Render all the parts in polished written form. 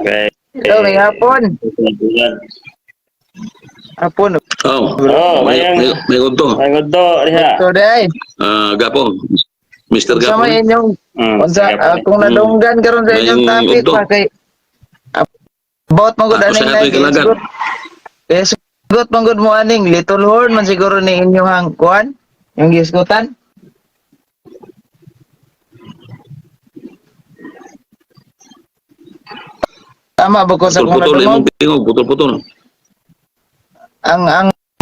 Okay. Hello, may hapon. Hapon. May udto. May gusto, diha. Ito day. Gapon. Mr. Unsa may Gapon. inyong unsa Sige, kung nadunggan karon sa inyong May topic udto. pa kay about mo gud Ako aning sa ato'y kalagan. Sugot mo gud mo aning Little Horn man siguro ni inyong hangkuan yung gisgutan. Tama ba ko sa kung Putol-putol. nadungog? Imong tingog. Putol-putol. Ang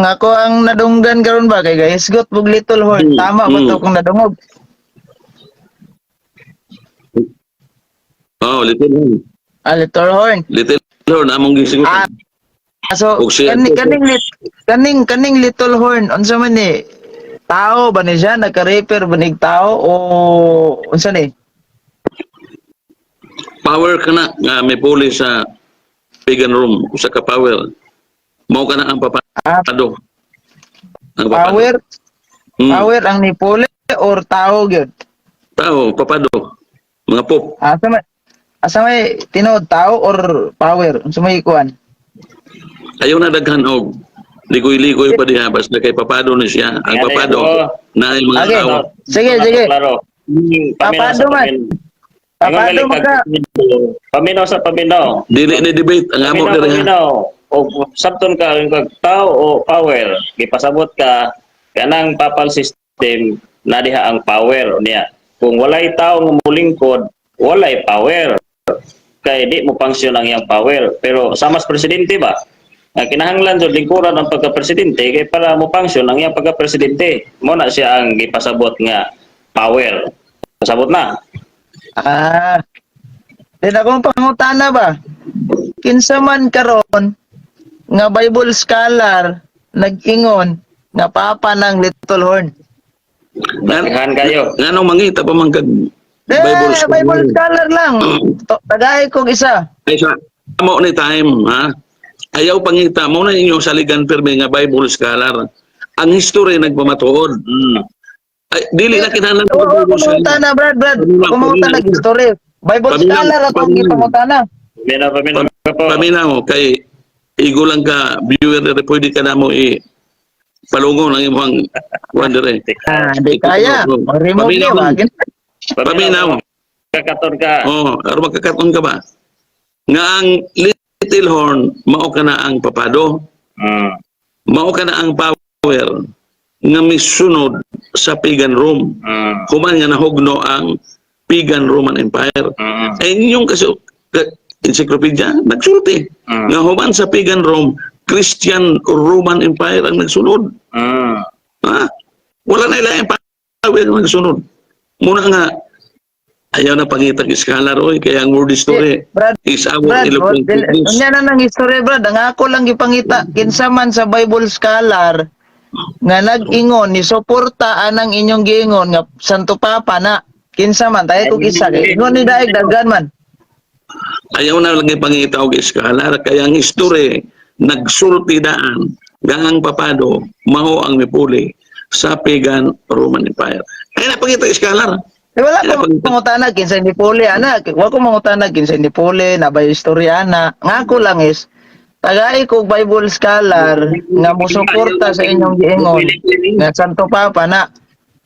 ako ang nadunggan karon ba kay guys got bug Little Horn. Tama ba to kung nadungog? Little Horn. Little Horn. Little Horn. Among gisigot. So Og siya- kaning Little Horn unsa man ni? Tao ba ni siya nagka-repair ba nig tao o unsa ni? Power ka na nga may puli sa pagan room. Usa ka power. Mao ka na ang papado. Ang papado. Power Hmm. power ang ni pole or tao gyud? Tao, papado. Mga pop. Asa may tinuod tao or power? Unsa may kuan? Ayaw na daghan og ligoy-ligoy pa diha basta kay papado ni siya. Ang Yan, papado na ay mga Okay. tao. Sige, sige. Klaro. Papado man. Papado man ka. Paminaw sa paminaw. Dili ni debate ang amo Paminaw, diri. paminaw. O sabton ka yung tao o power. Gipasabot ka kanang papal system na diha ang power niya. Kung walay tao nga mulingkod, walay power. Kay di mo function ang iyang power. Pero sa mas presidente ba? Ang kinahanglan jud lingkuran ang pagka-presidente kay para mo function ang iyang pagka-presidente. Mo na siya ang gipasabot nga power. Pasabot na. Din akong pangutana ba? Kinsa man karon nga Bible scholar nag-ingon nga papa ng Little Horn. Naghan kayo. Nganong mangita pa man kag Bible Bible scholar lang. Tagay kong isa. Ay sa amo ni time ha. Ayaw pangita mo na inyong saligan perme nga Bible scholar. Ang history nagpamatuod. Ay, dili na kinahanglan Oo, ko Bible scholar. kumutana, Brad. Kumutana history. Bible scholar ako ang ipamutana. Paminaw Paminaw kay igo lang ka viewer na pwede ka na mo palungo ng imong wonder Di kaya. Remove niyo. Paminaw. Kakaton ka. Aron magkakaton ka ba? Nga ang Little Horn, mao ka na ang papado. Mao ka na ang power nga misunod sa pagan Rome. Human nga nahugno ang pagan Roman Empire. Ay inyong encyclopedia nagsulti nga human sa pagan Rome, Christian Roman Empire ang nagsunod. Wala na ilang empire ang nagsunod. Muna nga ayaw na pangita kay scholar oy kaya ang word story is our eloquent witness. Unya na nang history, Brad. Ang ako lang gipangita kinsa man sa Bible scholar nga nag-ingon ni suporta anang inyong giingon nga Santo Papa na kinsa man tayo kung isa kay ingon ni daig daghan man. Ayaw na lang ipangita og scholar kaya ang history nagsulti daan nga ang papado mao ang mipuli sa pagan Roman Empire. Ay napangita kay scholar. Wala ko mangutana kinsa ni Pole ana. Wa ko mangutana kinsa ni Pole na ba istorya ana. Nga ako lang is tagay ko Bible scholar nga mosuporta sa inyong giingon nga Santo Papa na.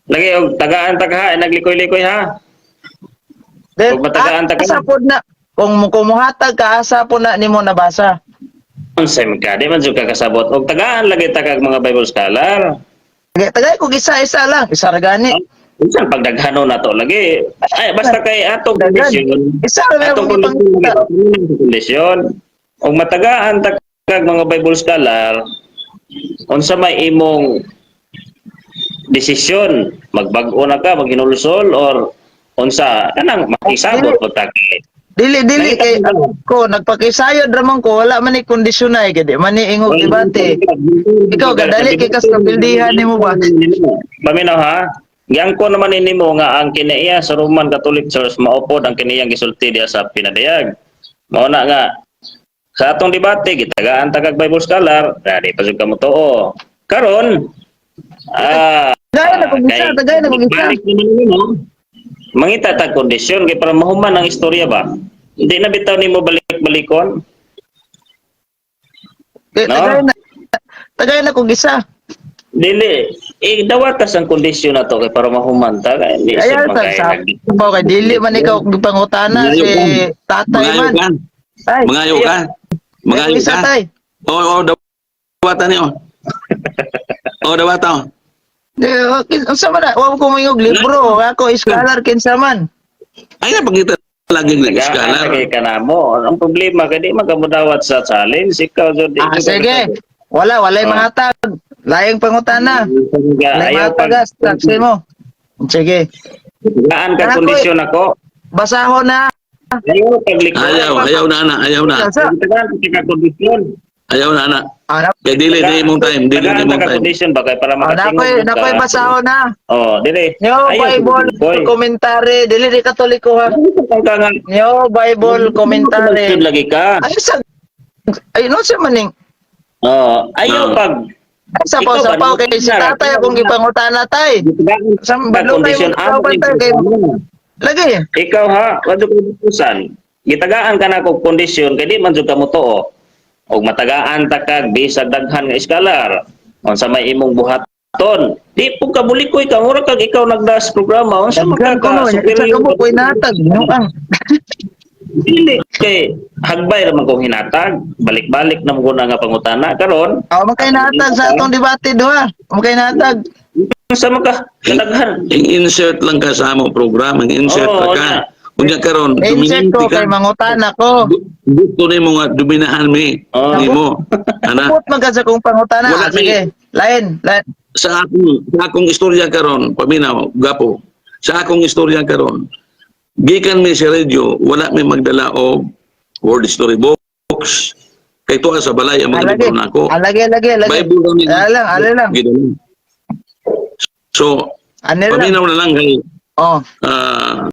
Lagi og tagaan tagaha naglikoy-likoy ha. Then Kung matagaan tagaan. asa pod na kung kumuhatag ka asa po na nimo nabasa. Unsay man ka di man jud ka kasabot og tagaan lagi tagag mga Bible scholar. Tagay ko isa-isa lang, isa ra gani. Unsa pagdaghano na to lagi? Ay basta kay atong kondisyon. Isa ra Atong lang ipangita. kondisyon. Og matagaan tagag mga Bible scholar unsa may imong desisyon magbag-o na ka maghinulsol or unsa kanang makisabot pagtaki. Dili kay ako nagpakisayod ra man ko wala man ni kondisyon ay gid man ni ingog debate. Ikaw gadali kay kas kapildihan nimo ba? Paminaw ha. Giangko naman nimo nga ang kinaiya sa Roman Catholic Church maupod ang kiniyang gisulti diha sa pinadayag. Mao na nga sa atong debate gitagaan tagag Bible scholar, dali pa jud kamo tuo. Karon Tagay na kung isa. Mangita tag kondisyon kay para mahuman ang istorya ba? Hindi na bitaw nimo balik-balikon. Kaya No? tagay na kog isa. Dili, dawatas ang kondisyon na to kay para mahuman ta kay hindi Kaya sa sa magkaya. sabaw kay dili man ikaw gipangutana Mangayo si ka. tatay Mangayo man. ka. Tay. Mangayo ka. Mangayo Isa ka. tay. Oo, dawatan niyo. Oo, dawatan. Unsa man na? Wa ko mingog libro. Ako scholar kinsa man. Ay, napagkita laging nag-scholar. Kay kanamo, ang problema kay di magamudawat sa challenge ikaw jud. Sige. Walay mahatag. Layang pangutana. Walay Ayaw mahatagas. Taksi mo. Sige. gaan ka kondisyon ako. Basahon na. Ayaw paglikod. Ayaw na, anak. Ayaw na. Sa Gaan ka kondisyon. Ayaw na, anak. anak. Kaya dili mong time. Dili Gaan mong ka time. kondisyon ba kay para Nakoy makatingog ka. basahon na. Oh, dili. Yo Bible komentary dili di katoliko ha. Yo Bible komentary. Lagi ka. Ay sa ay no sa maning. Oh, ayaw pag Sa paw kay si tatay akong gipangutana tay. Sa balukay kondisyon mo tay kay lagi. ikaw ha, wadyo ko utusan. Gitagaan ka na kog kondisyon kay di man jud ka mo tuo. Og matagaan ta kag bisag daghan nga iskalar. Unsa may imong buhaton. Di pug kabulikoy ka mura kag ikaw nagdas programa unsa Daghan ko no, isa ka mo koy natag no ang. Dili kay hagbay ra man kong hinatag, balik-balik na mo nga pangutana karon. Aw makay natag sa atong debate duha. Makay natag. Unsa man ka kadaghan. Insert lang ka sa among program. Insert Oo, ka. Unya karon, Insert ko dominante kay ka. mangutana ko. Gusto ni mo nga dominahan mi. Oo. Ni mo. Ana. Put man ka sa kong pangutana. Wala Sige. Lain. Sa akong istorya karon, paminaw, gapo. Sa akong istorya karon, gikan mi sa radio, wala may magdala og word story books. Kay tuwa sa balay ang mga Alagi. libro nako. Alagi. Bible lang ni. Ale lang. Gidala. So, Ano lang. paminaw na lang kay Oh.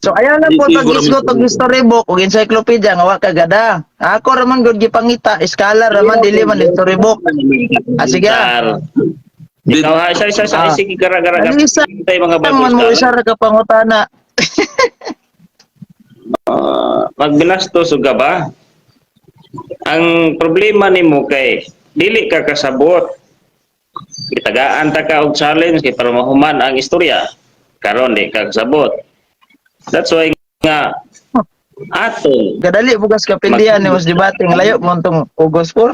So ayaw na po Hindi pag ko isgot og history book ug encyclopedia nga wa ka gada. Ako raman gud gipangita, scholar raman dili man history book. Sige. Ikaw ha, isa Ah. sige gara-gara Isa tay mga man mo bago isa ra ka pangutana. magbinastos ka ba? Ang problema nimo kay dili ka kasabot. Itagaan ta ka og challenge kay para mahuman ang istorya. Karon di ka kasabot. That's why nga aton Kadali bugas ka pindihan ni was debating layo mo tong August 4.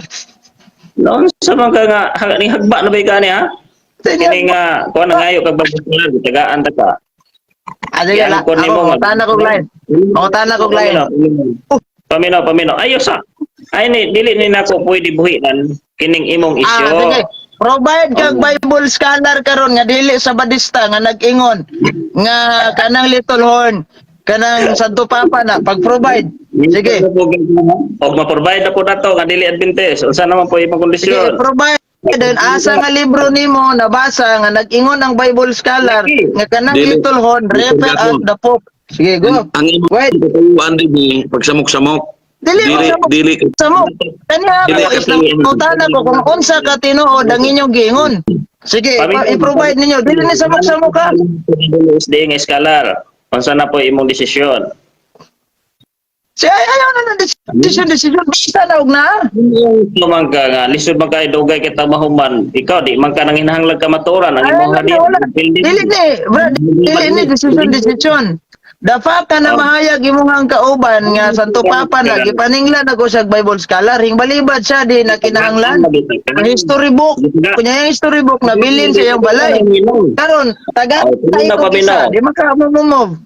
noon sa mga nga ni hagba na ba ka ni ha? Ni nga kuan ngayo kag babulan itagaan ta ka. Sige la. Yan, kunin mo, Ako tana kog line. Tana kog line. Paminaw. Ayos sa. Ay ni dili ni nako pwede buhian kining imong isyu. Sige. Provide kag Bible scholar karon nga dili sa Badista nga nag-ingon nga kanang Little Horn kanang Santo Papa na pag-provide. Sige. Og ma-provide na po nato nga dili Adventist. Unsa naman po imong Sige, kondisyon? provide. Then asa nga libro nimo nabasa nga nag-ingon ang Bible scholar nga kanang Dili. Little Horn refer as the Pope. Sige, go. ang imong Wait. katayuan din pagsamok-samok. Dili mo Dili sa mo. Kanya Dili ako ka is nangutana ko kung unsa ka tinuod ang inyong giingon. Sige, i-provide ninyo. Dili ni samok-samok ka. Is ding scholar. Unsa na po imong desisyon? Sige, ayaw na ng decision. Basta na og na. Lumang ka nga lisod man kay dugay kita mahuman. Ikaw di man ka nang hinahanglag ka maturan ang Ayaw imong na, hadith. wala. Dili ni, brad. Dili ni decision. Dapat ka na mahayag imong kauban nga Santo Papa na gipaninglan ako sa Bible scholar. Hingbalibad siya di na kinahanglan. Ang history book. Kunya yung history book na bilin sa iyang balay. Karon taga tayo ko isa. Di man ka move.